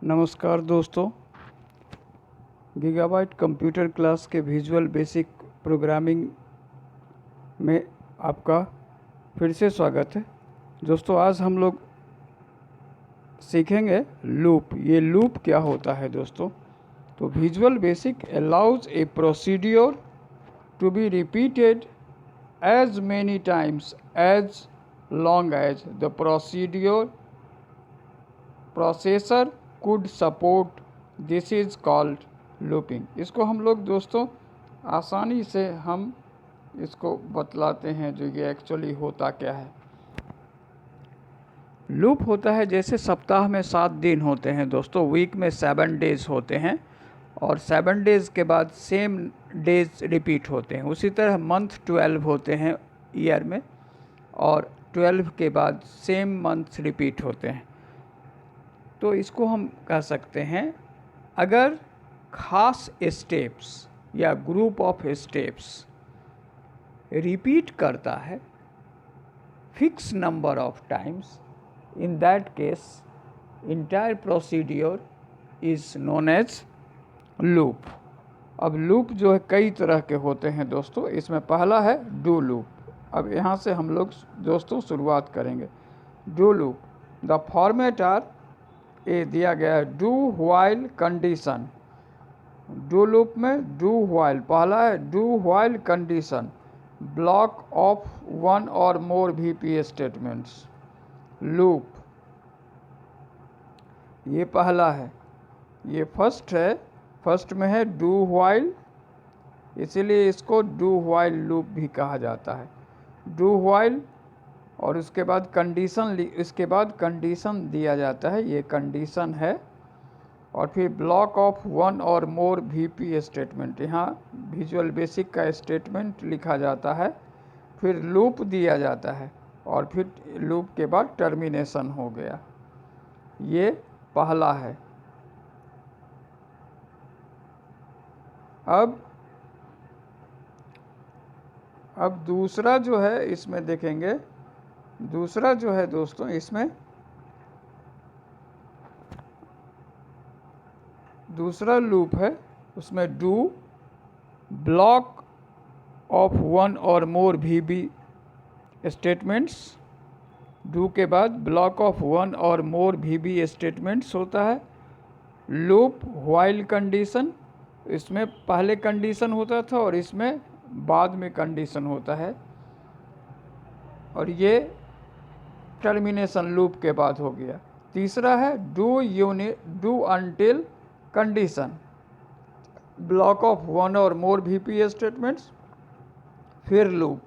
नमस्कार दोस्तों, gigabyte computer class के विजुअल बेसिक प्रोग्रामिंग में आपका फिर से स्वागत है। दोस्तों, आज हम लोग सीखेंगे लूप। ये लूप क्या होता है दोस्तों? तो Visual Basic allows a procedure to be repeated as many times as long as the processor could support. This is called looping. इसको हम लोग दोस्तों आसानी से हम इसको बतलाते हैं जो ये एक्चुअली होता क्या है। लूप होता है जैसे सप्ताह में 7 दिन होते हैं दोस्तों, वीक में 7 डेज होते हैं और 7 डेज़ के बाद सेम डेज रिपीट होते हैं। उसी तरह मंथ 12 होते हैं ईयर में और 12 के बाद सेम मंथ्स रिपीट होते हैं। तो इसको हम कह सकते हैं, अगर खास स्टेप्स या ग्रुप ऑफ स्टेप्स रिपीट करता है fix number of times, in that case entire procedure is known as loop. अब लूप जो है कई तरह के होते हैं दोस्तों। इसमें पहला है डू लूप। अब यहाँ से हम लोग दोस्तों शुरुआत करेंगे। Do loop, the format are ए दिया गया है do while condition. Do loop में डू व्हाइल पहला है, do while condition, block of one or more VB statements. Loop ये पहला है, ये फर्स्ट है। फर्स्ट में है डू व्हाइल, इसीलिए इसको डू व्हाइल लूप भी कहा जाता है। डू व्हाइल और उसके बाद कंडीशन, इसके बाद कंडीशन दिया जाता है, ये कंडीशन है। और फिर block of one or more VP statement, यहाँ विजुअल बेसिक का स्टेटमेंट लिखा जाता है। फिर लूप दिया जाता है और फिर लूप के बाद टर्मिनेशन हो गया। ये पहला है। अब दूसरा जो है इसमें देखेंगे, दूसरा जो है दोस्तों इसमें दूसरा लूप है, उसमें do block of one or more VB statements. Do के बाद block of one or more VB statements होता है। लूप व्हाइल कंडीशन, इसमें पहले कंडीशन होता था और इसमें बाद में कंडीशन होता है। और ये टर्मिनेशन लूप के बाद हो गया। तीसरा है do until condition, block of one or more VB statements, फिर लूप।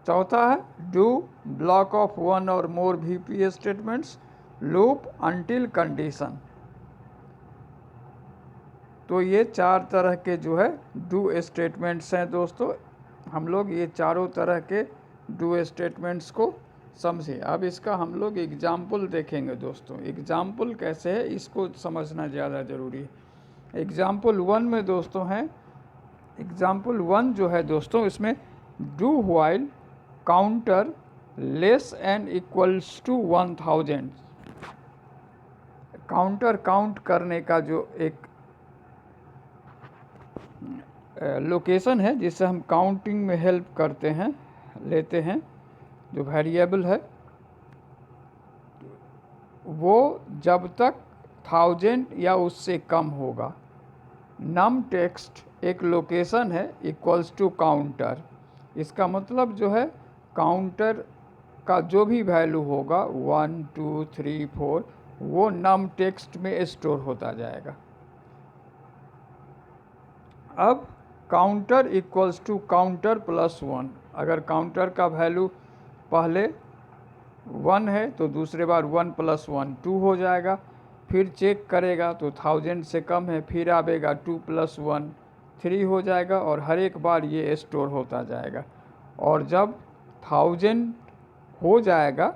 चौथा है do block of one or more VB statements, loop until condition. तो ये 4 तरह के जो है डू स्टेटमेंट्स हैं दोस्तों। हम लोग ये चारों तरह के डू स्टेटमेंट्स को समझे। अब इसका हम लोग एग्जाम्पल देखेंगे दोस्तों। एग्जाम्पल कैसे है इसको समझना ज़्यादा ज़रूरी है। एग्जाम्पल 1 में दोस्तों है, एग्जाम्पल 1 जो है दोस्तों, इसमें do while counter less and equals to 1000। Counter count करने का जो एक लोकेशन है जिससे हम काउंटिंग में हेल्प करते हैं, लेते हैं, जो वेरिएबल है, वो जब तक 1000 या उससे कम होगा। नम टेक्स्ट एक लोकेशन है इक्वल्स टू काउंटर। इसका मतलब जो है काउंटर का जो भी वैल्यू होगा 1 2 3 4 वो नम टेक्स्ट में स्टोर होता जाएगा। अब counter equals to counter plus 1, अगर काउंटर का वैल्यू पहले 1 है तो दूसरे बार 1 प्लस 1 2 हो जाएगा। फिर चेक करेगा तो 1000 से कम है, फिर आएगा 2 प्लस 1 3 हो जाएगा और हर एक बार ये स्टोर होता जाएगा। और जब 1000 हो जाएगा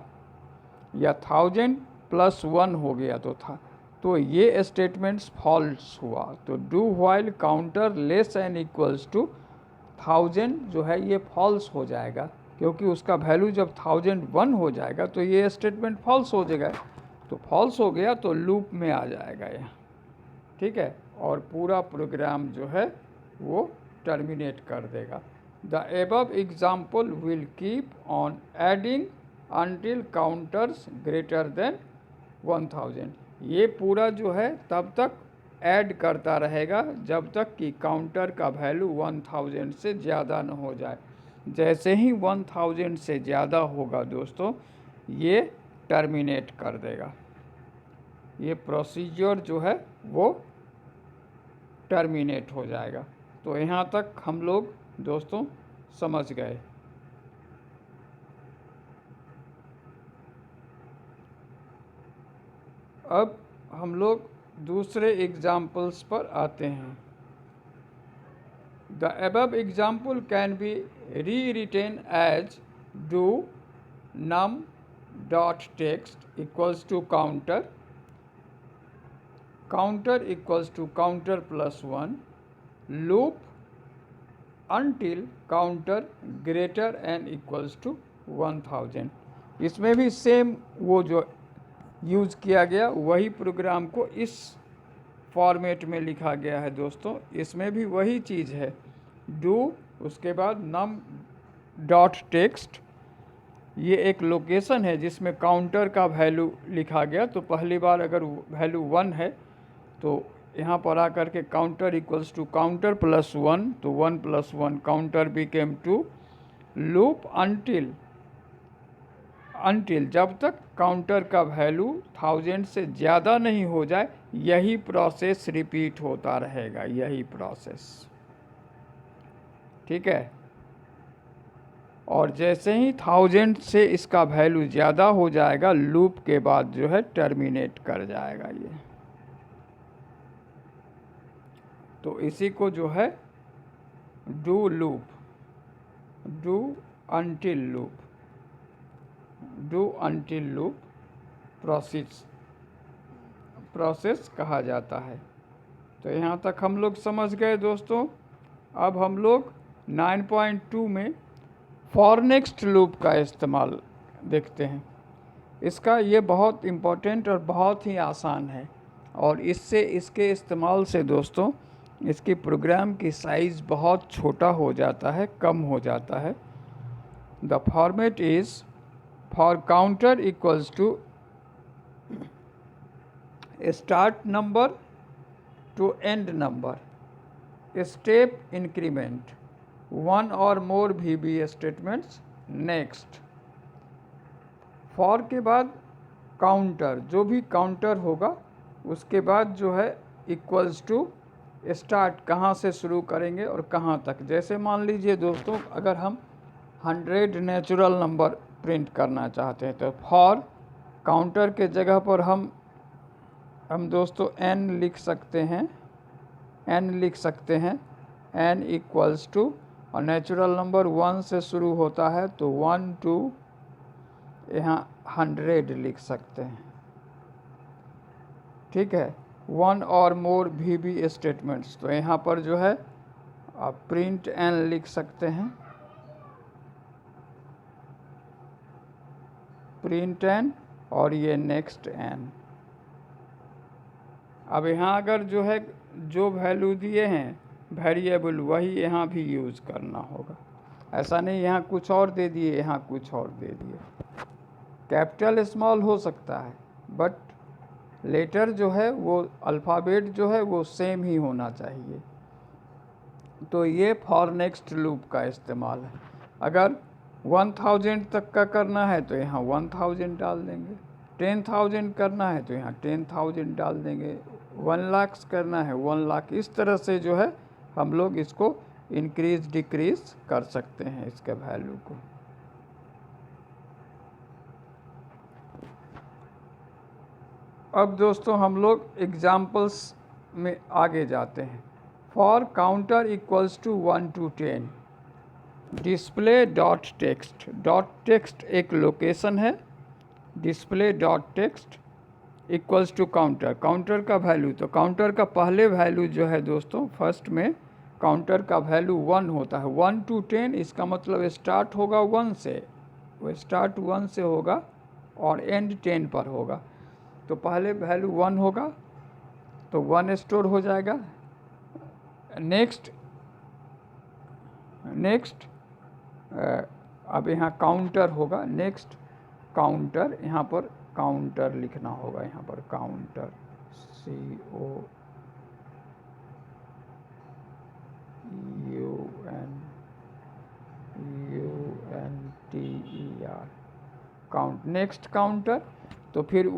या 1000 प्लस 1 हो गया तो ये स्टेटमेंट्स फॉल्स हुआ। तो do while counter less and equals to 1000 जो है ये फॉल्स हो जाएगा, क्योंकि उसका वैल्यू जब 1001 हो जाएगा तो ये स्टेटमेंट फॉल्स हो जाएगा। तो फॉल्स हो गया तो लूप में आ जाएगा यह, ठीक है, और पूरा प्रोग्राम जो है वो टर्मिनेट कर देगा। The above example will keep on adding until counters greater than 1000। ये पूरा जो है तब तक ऐड करता रहेगा जब तक कि काउंटर का वैल्यू 1000 से ज़्यादा न हो जाए। जैसे ही 1000 से ज़्यादा होगा दोस्तों, ये टर्मिनेट कर देगा। ये प्रोसीजर जो है वो टर्मिनेट हो जाएगा। तो यहाँ तक हम लोग दोस्तों समझ गए। अब हम लोग दूसरे एग्जाम्पल्स पर आते हैं। The above example can be rewritten as do num dot text equals to counter, counter equals to counter plus 1, loop until counter greater n equals to 1000। इसमें भी सेम वो जो यूज़ किया गया वही प्रोग्राम को इस फॉर्मेट में लिखा गया है दोस्तों। इसमें भी वही चीज़ है, डू उसके बाद नम डॉट टेक्स्ट, ये एक लोकेशन है जिसमें काउंटर का वैल्यू लिखा गया। तो पहली बार अगर वैल्यू 1 है तो यहाँ पर आकर के counter equals to counter plus 1, तो 1 plus 1 counter became 2, loop until जब तक काउंटर का वैल्यू 1000 से ज़्यादा नहीं हो जाए, यही प्रोसेस रिपीट होता रहेगा, यही प्रोसेस, ठीक है। और जैसे ही 1000 से इसका वैल्यू ज़्यादा हो जाएगा, लूप के बाद जो है टर्मिनेट कर जाएगा ये। तो इसी को जो है do loop, do until loop, do until loop process कहा जाता है। तो यहाँ तक हम लोग समझ गए दोस्तों। अब हम लोग 9.2 में फॉर नेक्स्ट लूप का इस्तेमाल देखते हैं। इसका ये बहुत इम्पोर्टेंट और बहुत ही आसान है, और इसके इस्तेमाल से दोस्तों इसकी प्रोग्राम की साइज़ बहुत छोटा हो जाता है, कम हो जाता है। The format is for counter equals to start number to end number, step increment, 1 और more VB statements, next. For के बाद काउंटर, जो भी काउंटर होगा उसके बाद जो है इक्वल्स टू स्टार्ट, कहाँ से शुरू करेंगे और कहाँ तक। जैसे मान लीजिए दोस्तों अगर हम 100 नेचुरल नंबर प्रिंट करना चाहते हैं तो फॉर काउंटर के जगह पर हम दोस्तों n लिख सकते हैं, n इक्वल्स टू, और नेचुरल नंबर 1 से शुरू होता है तो 1 2 यहाँ 100 लिख सकते हैं, ठीक है। 1 और मोर VB स्टेटमेंट्स, तो यहाँ पर जो है आप प्रिंट n लिख सकते हैं, प्रिंट n और ये नेक्स्ट n। अब यहाँ अगर जो है जो वैल्यू दिए हैं वेरिएबल वही यहाँ भी यूज़ करना होगा। ऐसा नहीं यहाँ कुछ और दे दिए यहाँ कुछ और दे दिए। कैपिटल स्मॉल हो सकता है बट लेटर जो है वो अल्फ़ाबेट जो है वो सेम ही होना चाहिए। तो ये फॉर नेक्स्ट लूप का इस्तेमाल है। अगर 1000 तक का करना है तो यहाँ 1000 डाल देंगे, 10,000 करना है तो यहाँ 10,000 डाल देंगे, 1 लाख करना है 1 लाख। इस तरह से जो है हम लोग इसको इंक्रीज डिक्रीज कर सकते हैं इसके वैल्यू को। अब दोस्तों हम लोग एग्जाम्पल्स में आगे जाते हैं। For counter equals to 1 to 10, display dot text, dot text एक लोकेशन है, display dot text equals to counter, counter का वैल्यू। तो काउंटर का पहले वैल्यू जो है दोस्तों फर्स्ट में काउंटर का वैल्यू 1 होता है। 1 to 10 इसका मतलब स्टार्ट होगा 1 से, वो स्टार्ट 1 से होगा और एंड 10 पर होगा। तो पहले वैल्यू 1 होगा तो 1 स्टोर हो जाएगा। नेक्स्ट अब यहाँ काउंटर होगा। नेक्स्ट काउंटर, यहाँ पर काउंटर लिखना होगा, यहाँ पर counter COUNTER count. Next counter, तो फिर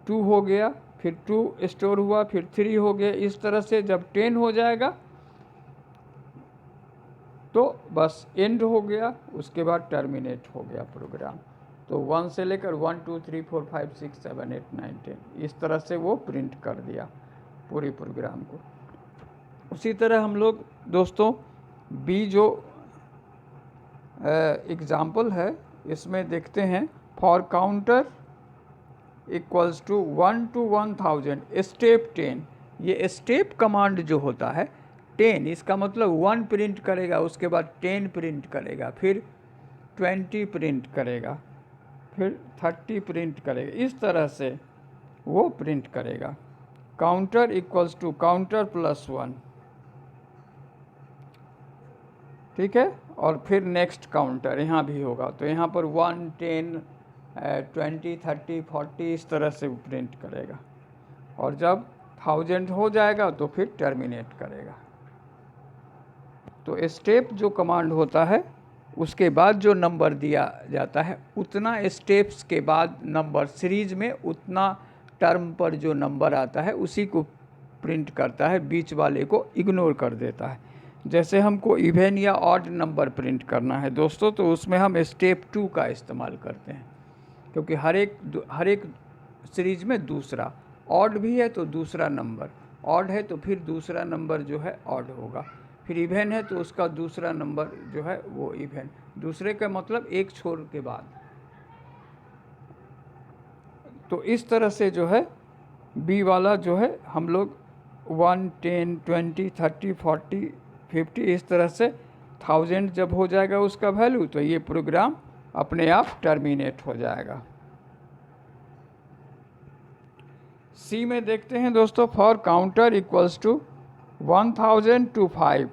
2 हो गया, फिर 2 स्टोर हुआ, फिर 3 हो गया। इस तरह से जब 10 हो जाएगा तो बस एंड हो गया, उसके बाद टर्मिनेट हो गया प्रोग्राम। तो 1 से लेकर 1 2 3 4 5 6 7 8 9 10 इस तरह से वो प्रिंट कर दिया पूरी प्रोग्राम को। उसी तरह हम लोग दोस्तों बी जो एग्ज़ाम्पल है इसमें देखते हैं, for counter equals to 1 to 1000 step 10। ये स्टेप कमांड जो होता है 10, इसका मतलब 1 प्रिंट करेगा, उसके बाद 10 प्रिंट करेगा, फिर 20 प्रिंट करेगा, फिर 30 प्रिंट करेगा। इस तरह से वो प्रिंट करेगा। Counter equals to counter plus 1, ठीक है। और फिर नेक्स्ट काउंटर यहाँ भी होगा, तो यहाँ पर 1 10 20 30 40 इस तरह से प्रिंट करेगा। और जब 1000 हो जाएगा तो फिर टर्मिनेट करेगा। तो स्टेप जो कमांड होता है उसके बाद जो नंबर दिया जाता है उतना स्टेप्स के बाद नंबर सीरीज में उतना टर्म पर जो नंबर आता है उसी को प्रिंट करता है, बीच वाले को इग्नोर कर देता है। जैसे हमको इवन या ऑड नंबर प्रिंट करना है दोस्तों, तो उसमें हम स्टेप 2 का इस्तेमाल करते हैं, क्योंकि हर एक सीरीज में दूसरा, ऑड भी है तो दूसरा नंबर, ऑड है तो फिर दूसरा नंबर जो है ऑड होगा, फिर इवन है तो उसका दूसरा नंबर जो है वो इवन, दूसरे का मतलब एक छोर के बाद। तो इस तरह से जो है बी वाला जो है हम लोग 1 10 20 30 40 50 इस तरह से 1000 जब हो जाएगा उसका वैल्यू, तो ये प्रोग्राम अपने आप टर्मिनेट हो जाएगा। सी में देखते हैं दोस्तों, for counter equals to 1000 to 5।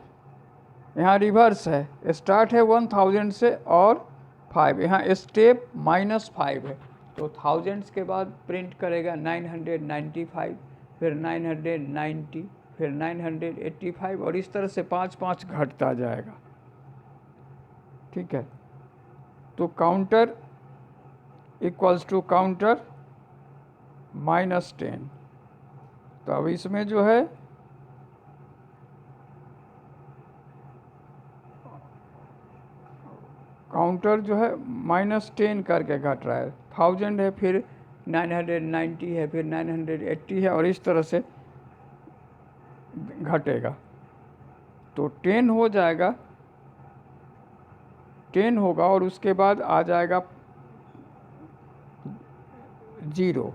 यहाँ रिवर्स है, स्टार्ट है 1000 से और 5, यहाँ स्टेप -5 है, तो 1000 के बाद प्रिंट करेगा 995, फिर 990, फिर 985 और इस तरह से 5 घटता जाएगा, ठीक है। तो काउंटर इक्वल्स टू काउंटर -10। तो अब इसमें जो है काउंटर जो है -10 करके घट रहा है, 1000 है, फिर 990 है, फिर 980 है और इस तरह से घटेगा। तो 10 हो जाएगा, 10 होगा और उसके बाद आ जाएगा 0।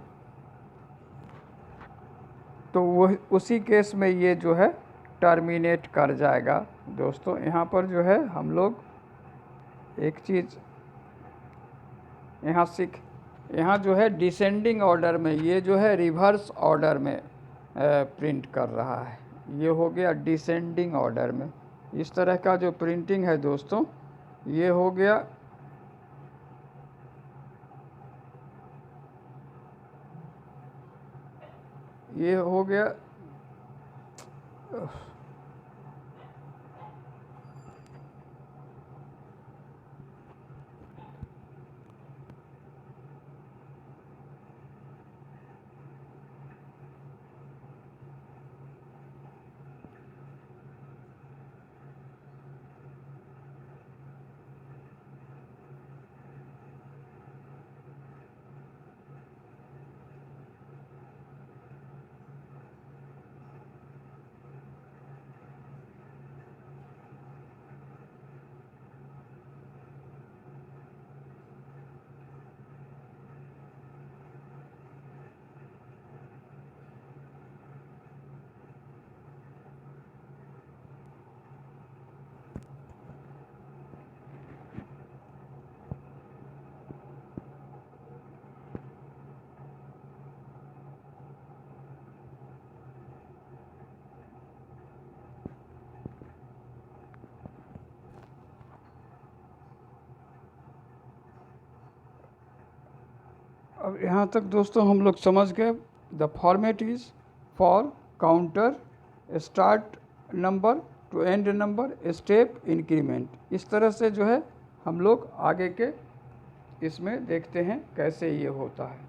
तो वह उसी केस में ये जो है टर्मिनेट कर जाएगा दोस्तों। यहाँ पर जो है हम लोग एक चीज़ यहाँ जो है डिसेंडिंग ऑर्डर में, ये जो है रिवर्स ऑर्डर में प्रिंट कर रहा है, ये हो गया डिसेंडिंग ऑर्डर में। इस तरह का जो प्रिंटिंग है दोस्तों ये हो गया अब यहाँ तक दोस्तों हम लोग समझ गए। The format is for counter start number to end number step increment. इस तरह से जो है हम लोग आगे के इसमें देखते हैं कैसे ये होता है।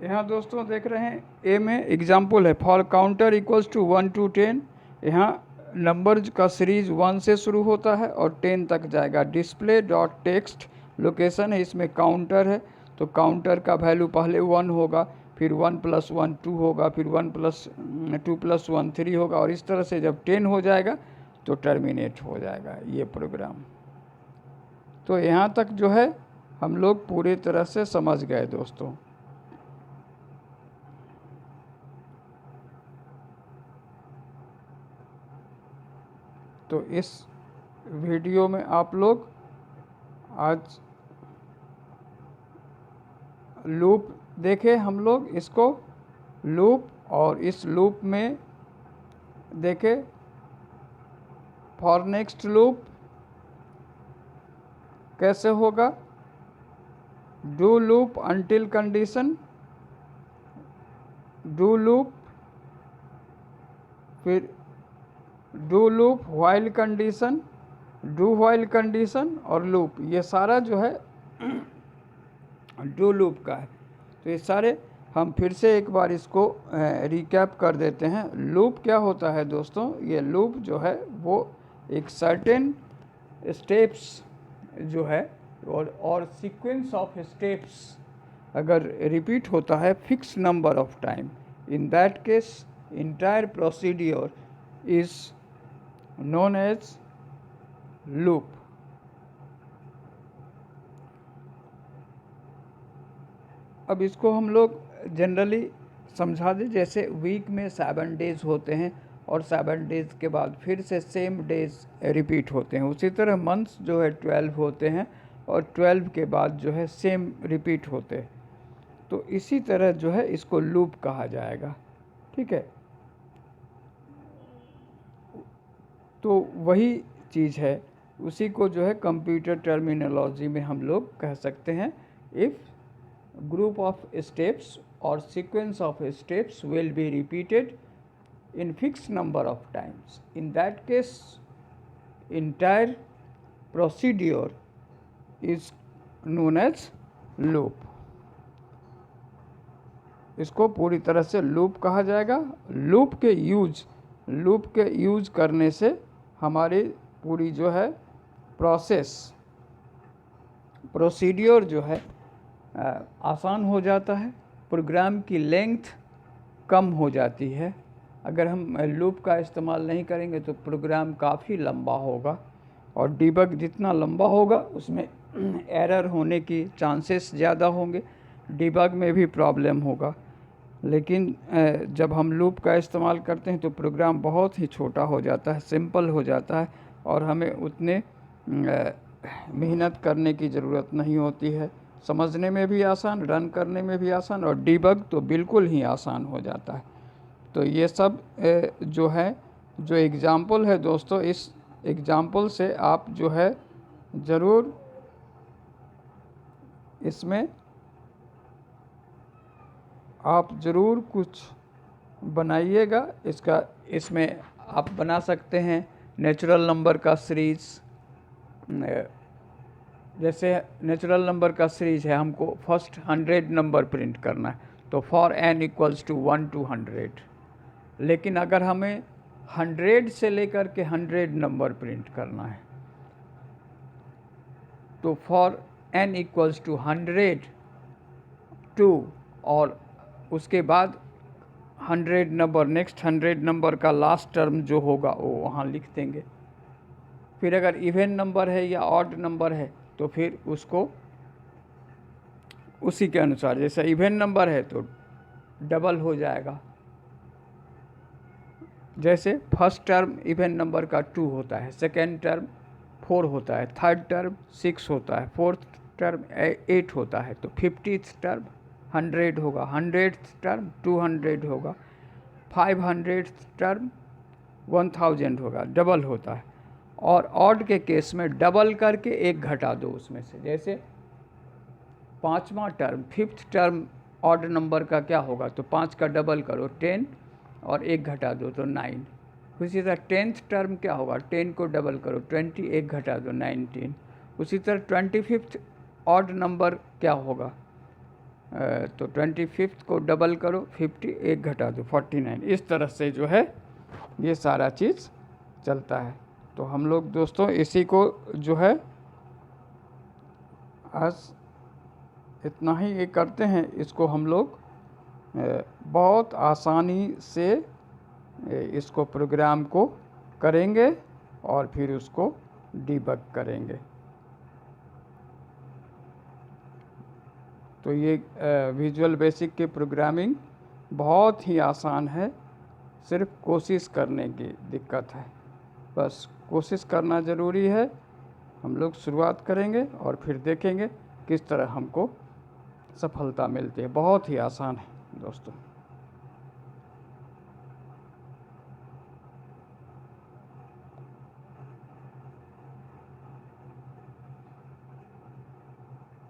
यहाँ दोस्तों देख रहे हैं ए में एग्जाम्पल है for counter equals to 1 to 10। यहाँ नंबर का सीरीज 1 से शुरू होता है और 10 तक जाएगा। डिस्प्ले डॉट टेक्स्ट लोकेशन है, इसमें काउंटर है तो काउंटर का वैल्यू पहले 1 होगा, फिर 1 + 1 2 होगा, फिर 1 + 2 + 1 3 होगा, और इस तरह से जब 10 हो जाएगा तो टर्मिनेट हो जाएगा ये प्रोग्राम। तो यहाँ तक जो है हम लोग पूरी तरह से समझ गए दोस्तों। तो इस वीडियो में आप लोग आज लूप देखे हम लोग इसको लूप, और इस लूप में देखे फॉर नेक्स्ट लूप कैसे होगा, do loop until condition, do loop, फिर do loop while condition, do while condition और लूप, ये सारा जो है डू लूप का है। तो ये सारे हम फिर से एक बार इसको रिकैप कर देते हैं। लूप क्या होता है दोस्तों, ये लूप जो है वो एक सर्टेन स्टेप्स जो है और सीक्वेंस ऑफ स्टेप्स अगर रिपीट होता है fix number of time, in that case entire procedure is known as loop। अब इसको हम लोग जनरली समझा दें, जैसे वीक में 7 डेज होते हैं और 7 डेज के बाद फिर से सेम डेज रिपीट होते हैं। उसी तरह मंथ्स जो है 12 होते हैं और 12 के बाद जो है सेम रिपीट होते हैं। तो इसी तरह जो है इसको लूप कहा जाएगा, ठीक है। तो वही चीज़ है, उसी को जो है कंप्यूटर टर्मिनोलॉजी में हम लोग कह सकते हैं। इफ़ ग्रुप ऑफ स्टेप्स और sequence of steps will be repeated in fix number of times, in that case entire procedure is known as loop. इसको पूरी तरह से लूप कहा जाएगा। लूप के यूज करने से हमारी पूरी जो है प्रोसीड्योर जो है आसान हो जाता है, प्रोग्राम की लेंथ कम हो जाती है। अगर हम लूप का इस्तेमाल नहीं करेंगे तो प्रोग्राम काफ़ी लंबा होगा, और डिबग जितना लंबा होगा उसमें एरर होने की चांसेस ज़्यादा होंगे, डिबग में भी प्रॉब्लम होगा। लेकिन जब हम लूप का इस्तेमाल करते हैं तो प्रोग्राम बहुत ही छोटा हो जाता है, सिंपल हो जाता है, और हमें उतने मेहनत करने की ज़रूरत नहीं होती है। समझने में भी आसान, रन करने में भी आसान, और डिबग तो बिल्कुल ही आसान हो जाता है। तो ये सब जो है जो एग्ज़ाम्पल है दोस्तों, इस एग्ज़ाम्पल से आप जो है ज़रूर इसमें आप ज़रूर कुछ बनाइएगा। इसमें आप बना सकते हैं नेचुरल नंबर का सीरीज़। जैसे नेचुरल नंबर का सीरीज़ है, हमको फर्स्ट 100 नंबर प्रिंट करना है, तो for n equals to 1 to 100। लेकिन अगर हमें 100 से लेकर के 100 नंबर प्रिंट करना है तो फॉर n इक्वल्स टू 100 2, और उसके बाद 100 नंबर, नेक्स्ट 100 नंबर का लास्ट टर्म जो होगा वो वहाँ लिख देंगे। फिर अगर इवन नंबर है या ऑड नंबर है तो फिर उसको उसी के अनुसार, जैसे इवन नंबर है तो डबल हो जाएगा। जैसे फर्स्ट टर्म इवन नंबर का 2 होता है, सेकेंड टर्म 4 होता है, थर्ड टर्म 6 होता है, फोर्थ टर्म 8 होता है, तो 50th टर्म 100 होगा, 100th टर्म 200 होगा, 500th टर्म 1000 होगा, डबल होता है। और ऑड के केस में डबल करके एक घटा दो उसमें से, जैसे 5वां term, 5th term odd number का क्या होगा, तो 5 का डबल करो 10 और एक घटा दो तो 9। उसी तरह 10th टर्म क्या होगा, 10 को डबल करो 20, एक घटा दो 19। उसी तरह 25th ऑड नंबर क्या होगा, तो 25th को डबल करो 50, एक घटा दो 49। इस तरह से जो है ये सारा चीज़ चलता है। तो हम लोग दोस्तों इसी को जो है आज इतना ही ये करते हैं, इसको हम लोग बहुत आसानी से इसको प्रोग्राम को करेंगे और फिर उसको डीबग करेंगे। तो ये विजुअल बेसिक की प्रोग्रामिंग बहुत ही आसान है, सिर्फ कोशिश करने की दिक्कत है। बस कोशिश करना ज़रूरी है। हम लोग शुरुआत करेंगे और फिर देखेंगे किस तरह हमको सफलता मिलती है। बहुत ही आसान है दोस्तों।